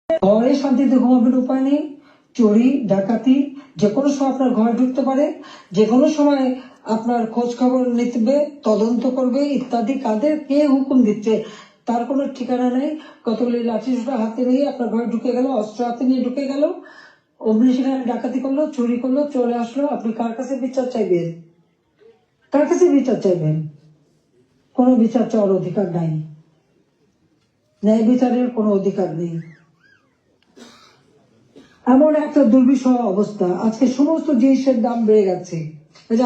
ঘরে শান্তিতে ঘুমাবেন উপায় নেই, চুরি ডাকাতি যে কোনো সময় আপনার ঘরে ঢুকতে পারে, যে কোনো সময় আপনার খোঁজ খবর নিতে তদন্ত করবে ইত্যাদি। কাদের কে হুকুম দিচ্ছে তার কোনো ঠিকানা নেই। কতগুলি লাঠি সোটা হাতে নিয়ে আপনার ঘরে ঢুকে গেল, অস্ত্র হাতে নিয়ে ঢুকে গেল, অমনি সেখানে ডাকাতি করলো, চুরি করলো, চলে আসলো। আপনি কার কাছে বিচার চাইবেন? কার কাছে বিচার চাইবেন? কোনো বিচার চাওয়ার অধিকার নাই, ন্যায় বিচারের কোনো অধিকার নেই। এমন একটা দুর্বিষহ অবস্থা, আজকে সমস্ত জিনিসের দাম বেড়ে গেছে।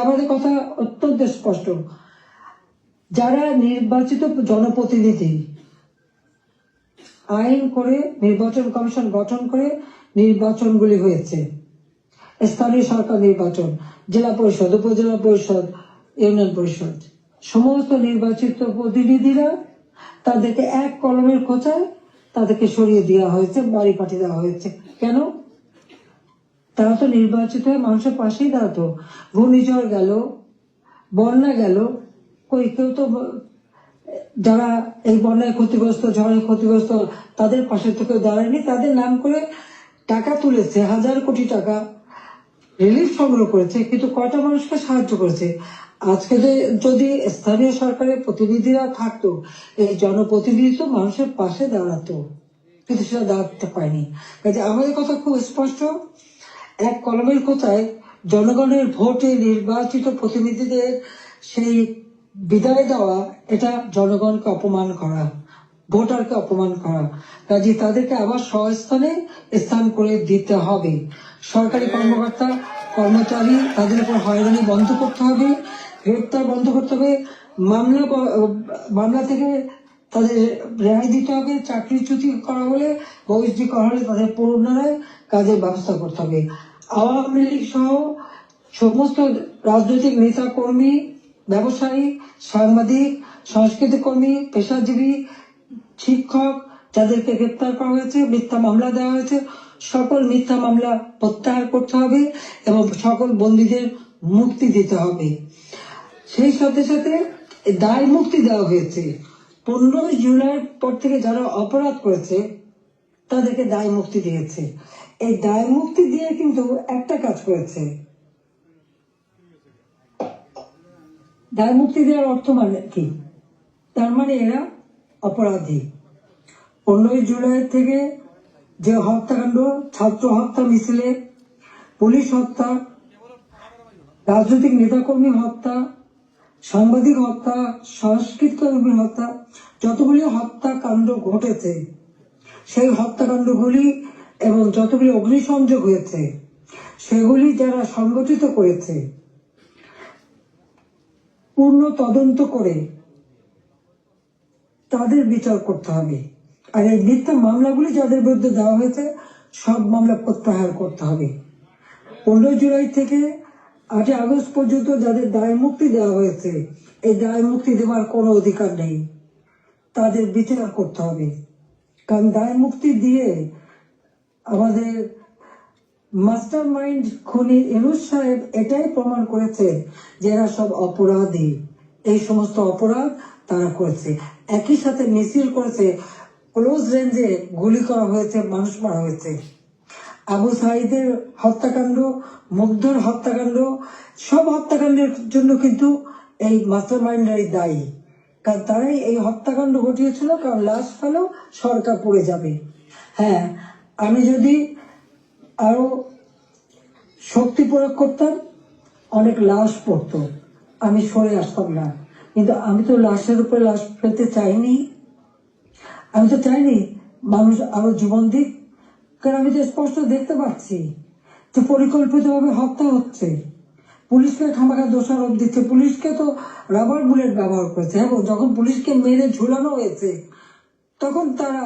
আমাদের কথা অত্যন্ত স্পষ্ট, যারা নির্বাচিত জনপ্রতিনিধি আইন করে নির্বাচন কমিশন গঠন করে নির্বাচনগুলি হয়েছে, স্থানীয় সরকার নির্বাচন, জেলা পরিষদ, উপজেলা পরিষদ, ইউনিয়ন পরিষদ, সমস্ত নির্বাচিত প্রতিনিধিরা তাদেরকে এক কলমের খোঁচায় তাদেরকে সরিয়ে দেওয়া হয়েছে, বাড়ি পাঠিয়ে দেওয়া হয়েছে। কেন? তারা তো নির্বাচিত হয়ে মানুষের পাশেই দাঁড়াতো। ঘূর্ণিঝড় গেল, বন্যা গেল, কেউ তো যারা এই বন্যায় ক্ষতিগ্রস্ত, ঝড়ে ক্ষতিগ্রস্ত তাদের পাশে তো কেউ দাঁড়ায়নি। তাদের নাম করে টাকা তুলেছে, 1000 কোটি টাকা রিলিফ সংগ্রহ করেছে, কিন্তু কয়টা মানুষকে সাহায্য করেছে? আজকে যদি স্থানীয় সরকারের প্রতিনিধিরা থাকতো, এই জনপ্রতিনিধি তো মানুষের পাশে দাঁড়াতো, কিন্তু সেটা দাঁড়াতে পারেনি। কাজে আমাদের কথা খুব স্পষ্ট, এক কলমের কোথায় জনগণের ভোটে নির্বাচিত প্রতিনিধিদের সেই বিদায় দেওয়া, এটা জনগণকে অপমান করা, ভোটারকে অপমান করা। কাজে তাদেরকে আবার স্বস্থানে স্থান করে দিতে হবে। সরকারি কর্মকর্তা কর্মচারী তাদের উপর হয়রানি বন্ধ করতে হবে, গ্রেপ্তার বন্ধ করতে হবে, মামলা থেকে তাদের রেহাই দিতে হবে, চাকরিচ্যুতি করা হলে, বহিষ্কৃত করা হলে তাদের পুনরায় কাজের ব্যবস্থা করতে হবে। আওয়ামী লীগ সহ সমস্ত রাজনৈতিক নেতা কর্মী, ব্যবসায়ী, সাংবাদিক, সংস্কৃতি কর্মী, পেশাজীবী, শিক্ষক যাদেরকে গ্রেপ্তার করা হয়েছে, মিথ্যা মামলা দেওয়া হয়েছে, সকল মিথ্যা মামলা প্রত্যাহার করতে হবে এবং সকল বন্দীদের মুক্তি দিতে হবে। সেই সাথে সাথে দায় মুক্তি দেওয়া হয়েছে। 15 জুলাইয়ের পর থেকে যারা অপরাধ করেছে তাদেরকে দায় মুক্তি দিয়েছে। এই দায় মুক্তি দিয়ে কিন্তু একটা কাজ করেছে, দায় মুক্তি দেওয়ার অর্থ মানে কি? তার মানে এরা অপরাধী। 15 জুলাই থেকে যে হত্যাকাণ্ড, ছাত্র হত্যা মিছিলে, পুলিশ হত্যা, রাজনৈতিক নেতাকর্মী হত্যা, সাংবাদিক হত্যা, সংস্কৃতি কর্মী হত্যা, যতগুলি হত্যাকাণ্ড ঘটেছে, সেই হত্যাকাণ্ডগুলি এবং যতগুলি অগ্নিসংযোগ হয়েছে, সেগুলি যারা সংগঠিত করেছে পূর্ণ তদন্ত করে তাদের বিচার করতে হবে। আর এই মিথ্যা মামলাগুলি যাদের বিরুদ্ধে দেওয়া হয়েছে সব মামলা প্রত্যাহার করতে হবে। 15 জুলাই থেকে 8 আগস্ট পর্যন্ত যাদের দায় মুক্তি দেওয়া হয়েছে, এই দায় মুক্তি দেওয়ার কোনো অধিকার নেই, তাদের বিচার করতে হবে। কারণ দায় মুক্তি দিয়ে আমাদের মাস্টার মাইন্ড খুনি ইউনূস সাহেব এটাই প্রমাণ করেছে যে এরা সব অপরাধী, এই সমস্ত অপরাধ তারা করেছে। একই সাথে মিছিল করেছে, ক্লোজ রেঞ্জে গুলি করা হয়েছে, মানুষ মারা হয়েছে। আবু সাঈদের হত্যাকাণ্ড, মুগ্ধর হত্যাকাণ্ড, সব হত্যাকাণ্ডের জন্য কিন্তু এই মাস্টার মাইন্ডারই দায়ী। কারণ তারাই এই হত্যাকাণ্ড ঘটিয়েছিল, কারণ লাশ ফেলো সরকার পড়ে যাবে। হ্যাঁ, আমি যদি আরো শক্তি প্রয়োগ করতাম অনেক লাশ পড়তো, আমি সরে আসতাম না। কিন্তু আমি তো লাশের উপরে লাশ ফেলতে চাইনি, আমি তো চাইনি মানুষ আরো জীবন দিক। কারণ আমি তো স্পষ্ট দেখতে পাচ্ছি যে পরিকল্পিতভাবে হত্যা হচ্ছে, পুলিশকে খামাখা দোষারোপ দিচ্ছে, পুলিশকে তো রাবার বুলেট ব্যবহার করেছে এবং যখন পুলিশকে মেরে ঝুলানো হয়েছে তখন তারা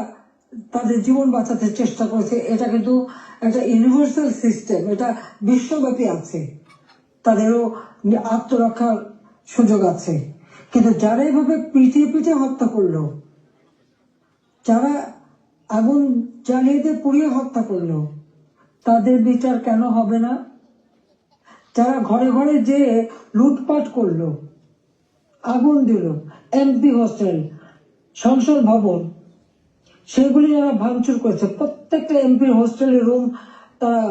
তাদের জীবন বাঁচাতে চেষ্টা করেছে। এটা কিন্তু একটা ইউনিভার্সাল সিস্টেম, এটা বিশ্বব্যাপী আছে, তাদেরও আত্মরক্ষার সুযোগ আছে। কিন্তু যারা এইভাবে পিটিয়ে পিটিয়ে হত্যা করলো, যারা আগুন জ্বালিয়ে দিয়ে পুড়িয়ে হত্যা করলো, তাদের বিচার কেন হবে না? যারা ঘরে ঘরে যে লুটপাট করলো, আগুন দিল, এমপি হোস্টেল, সংসদ ভবন, সেগুলি যারা ভাঙচুর করেছে, প্রত্যেকটা এমপির হোস্টেলের রুম তারা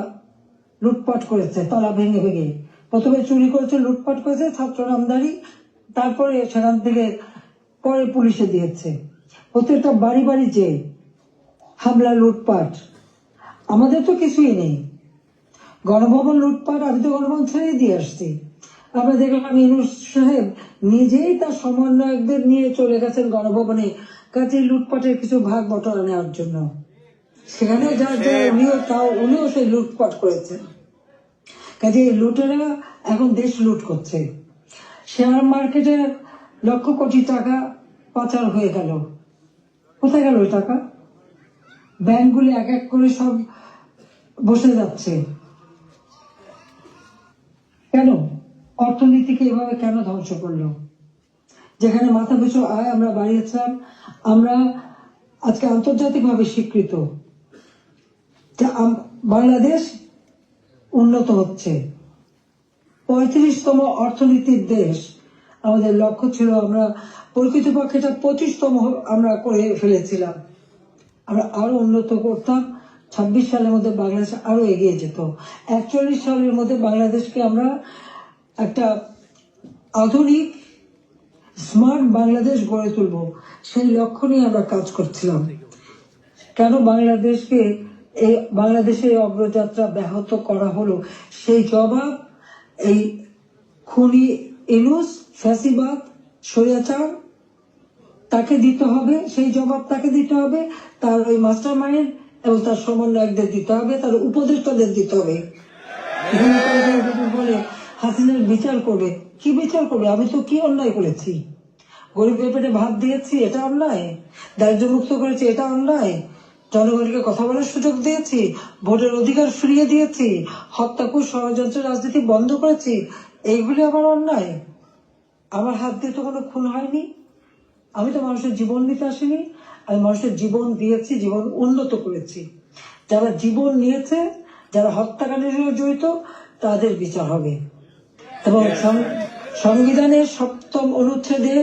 লুটপাট করেছে, তালা ভেঙে ভেঙে। প্রথমে চুরি করেছে, লুটপাট করেছে ছাত্র নামদারি, তারপরে সেখান থেকে পরে পুলিশে দিয়েছে। প্রত্যেকটা বাড়ি বাড়ি যে হামলা, লুটপাট। আমাদের তো কিছুই নেই। গণভবন লুটপাট, আমি তো গণভবন ছেড়ে দিয়ে আসছি। আমরা দেখলাম ইউনূস সাহেব নিজেই তার সমন্বয়কদের নিয়ে চলে গেছেন গণভবনে, কাজে লুটপাটের কিছু ভাগ বটরা নেওয়ার জন্য। সেখানে যার যারা উনিও সেই লুটপাট করেছেন। কাজে লুটেরা এখন দেশ লুট করছে। শেয়ার মার্কেটে লক্ষ কোটি টাকা পাচার হয়ে গেল। কোথায় গেল ওই টাকা? ব্যাংকগুলি এক এক করে সব বসে যাচ্ছে। কেন? অর্থনীতিকে এভাবে কেন ধ্বংস করলো? যেখানে মাথা পিছু আয় আমরা বাড়িয়েছিলাম, আমরা আজকে আন্তর্জাতিকভাবে স্বীকৃত যে বাংলাদেশ উন্নত হচ্ছে, 35তম অর্থনীতির দেশ আমাদের লক্ষ্য ছিল। আমরা প্রকৃতপক্ষে 25তম আমরা করে ফেলেছিলাম। আমরা আরো উন্নত করতাম। 26 সালের মধ্যে বাংলাদেশ আরো এগিয়ে যেত। 41 সালের মধ্যে বাংলাদেশকে আমরা একটা আধুনিক স্মার্ট বাংলাদেশ গড়ে তুলব, সেই লক্ষ্য নিয়ে আমরা কাজ করছিলাম। কেন বাংলাদেশের অগ্রযাত্রা ব্যাহত করা হলো, সেই জবাব এই খুনি ইউনূস, ফ্যাসিবাদ, স্বৈরাচার, তাকে দিতে হবে। সেই জবাব তাকে দিতে হবে, তার ওই মাস্টার মাইন্ড এবং তার সমন্বয়কদের দিতে হবে, তার উপদেষ্টাদের দিতে হবে। বলে হাসিনার বিচার করবে। কি বিচার করবে? আমি তো কি অন্যায় করেছি? গরিবের পেটে ভাত দিয়েছি, এটা অন্যায়? দারিদ্র মুক্ত করেছি, এটা অন্যায়? জনগণকে কথা বলার সুযোগ দিয়েছি, ভোটের অধিকার ফিরিয়ে দিয়েছি, হত্যাকুশ ষড়যন্ত্র রাজনীতি বন্ধ করেছি, এইগুলি আমার অন্যায়? আমার হাত দিয়ে তো কোনো খুন হয়নি। আমি তো মানুষের জীবন নিতে আসিনি। আমি মানুষের জীবন দিয়েছি, জীবন উন্নত করেছি। যারা জীবন নিয়েছে, যারা হত্যাকাণ্ডের সঙ্গে জড়িত, তাদের বিচার হবে। এবং সংবিধানের 7ম অনুচ্ছেদে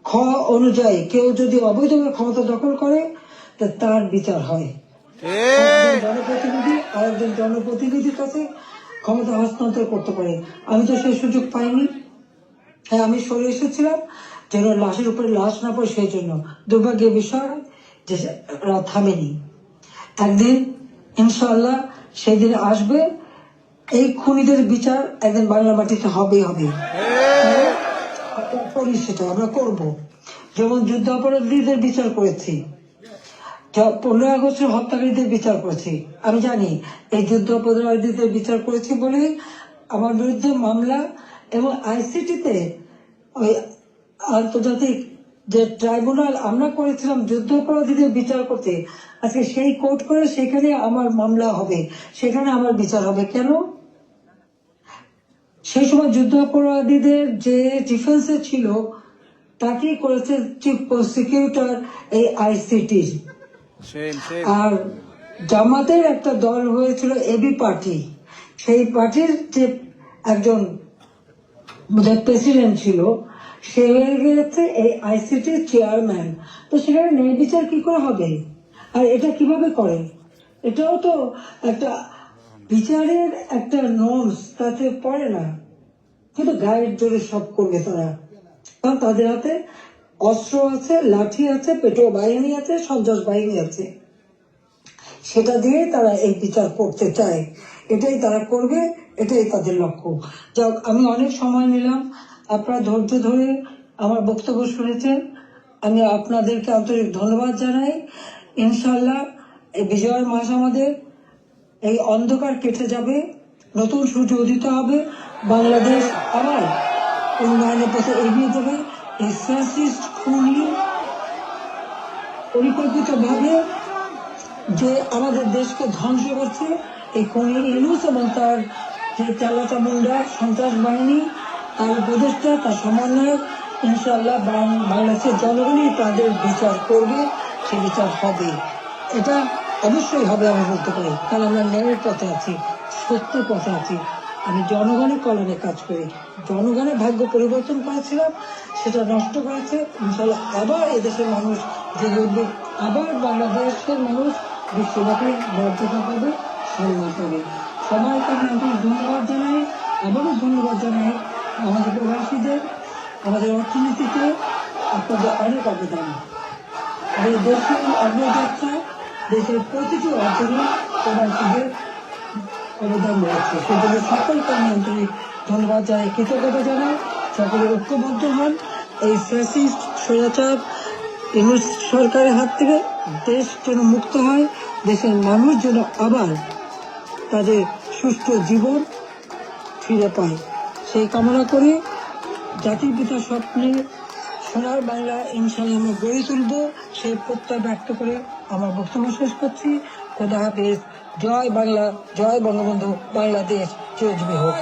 খ অনুযায়ী কেউ যদি অবৈধভাবে ক্ষমতা দখল করে, তার বিচার হয়। জনপ্রতিনিধি আরেকজন জনপ্রতিনিধির কাছে ক্ষমতা হস্তান্তর করতে পারে। আমি তো সেই সুযোগ পাইনি। হ্যাঁ, আমি সরে এসেছিলাম যেন লাশের উপরে লাশ না পড়ে, সেই জন্য। দুর্ভাগ্যের বিষয় যে থামেনি। একদিন ইনশাআল্লাহ সেই দিন আসবে, এই খুনিদের বিচার একদিন বাংলা মাটিতে হবেই হবে। সেটা আমরা করবো। যেমন যুদ্ধ অপরাধীদের বিচার করেছি, 15 আগস্টের হত্যাকারীদের বিচার করেছি। আমি জানি এই যুদ্ধ অপরাধীদের বিচার করেছি বলেই আমার বিরুদ্ধে মামলা, এবং আইসিটিতে ওই আন্তর্জাতিক যে ট্রাইব্যুনাল আমরা করেছিলাম যুদ্ধ অপরাধীদের বিচার করতে, আজকে সেই কোর্ট করে সেখানে আমার মামলা হবে, সেখানে আমার বিচার হবে। কেন? সেই সময় যুদ্ধ অপরাধীদের যে ডিফেন্সে ছিল, তাকেই করেছে চিফ প্রসিকিউটর এই আইসিটি। আর জামাতের একটা দল হয়েছিল এবি পার্টি, সেই পার্টির যে একজন প্রেসিডেন্ট ছিল, সে হয়ে গেছে এই আইসিটির চেয়ারম্যান। তো সেখানে ন্যায় বিচার কি করে হবে? আর এটা কিভাবে করে? এটাও তো একটা বিচারের একটা নর্মস, তাতে পড়ে না। কিন্তু গায়ের জোরে সব করবে তারা, কারণ তাদের হাতে অস্ত্র আছে, লাঠি আছে, পেট্রোল বাহিনী আছে, সন্ত্রাস বাহিনী আছে। সেটা দিয়ে তারা এই বিচার করতে চায়, এটাই তারা করবে, এটাই তাদের লক্ষ্য। যাক, আমি অনেক সময় নিলাম, আপনারা ধৈর্য ধরে আমার বক্তব্য শুনেছেন, আমি আপনাদেরকে আন্তরিক ধন্যবাদ জানাই। ইনশাল্লাহ এই বিজয়ের মাস আমাদের, এই অন্ধকার কেটে যাবে, নতুন সূর্য উদিত হবে, বাংলাদেশ আবার উন্নয়নের পথে এগিয়ে যাবে। এই ফ্যাসিস্ট খুনি পরিকল্পিতভাবে যে আমাদের দেশকে ধ্বংস করছে, এই খুনি ইউনূস এবং তার যে চালাচামুন্ডা সন্ত্রাস বাহিনী, তার উপদেষ্টা, তার সমন্বয়ক, ইনশাআল্লাহ বাংলাদেশের জনগণই তাদের বিচার করবে, সে বিচার হবে। এটা অবশ্যই হবে, আমি বলতে পারি, কারণ আমরা ন্যায়ের পথে আছি, সত্যের পথে আছি। আমি জনগণের কল্যাণে কাজ করি। জনগণের ভাগ্য পরিবর্তন করেছিলাম, সেটা নষ্ট করেছে। ইনশাআল্লাহ আবার এদেশের মানুষ জেগে উঠবে, আবার বাংলাদেশের মানুষ বিশ্বব্যাপী মর্যাদা পাবে, সম্মান পাবে। সবাইকে আমি আন্তরিক ধন্যবাদ জানাই। আবারও ধন্যবাদ জানাই আমাদের প্রবাসীদের, আমাদের অর্থনীতিতে আপনাদের অনেক অবদান। এই দেশের অগ্রযাত্রা, দেশের প্রতিটি অর্জনে প্রবাসীদের অবদান রয়েছে। সেজন্য সকলকে আমি আন্তরিক ধন্যবাদ জানাই, কৃতজ্ঞতা জানাই। সকলে ঐক্যবদ্ধ হন, এই ফ্যাসিস্ট স্বৈরাচার ইউনূস সরকারের হাত থেকে দেশ যেন মুক্ত হয়, দেশের মানুষ যেন আবার তাদের সুষ্ঠু জীবন ফিরে পায়, সেই কামনা করে জাতির পিতার স্বপ্নে সোনার বাংলা ইনশাল্লাহ আমরা গড়ে তুলব, সেই প্রত্যয় ব্যক্ত করে আমার বক্তব্য শেষ করছি। খোদা হাফেজ। জয় বাংলা, জয় বঙ্গবন্ধু, বাংলাদেশ চিরজীবী হোক।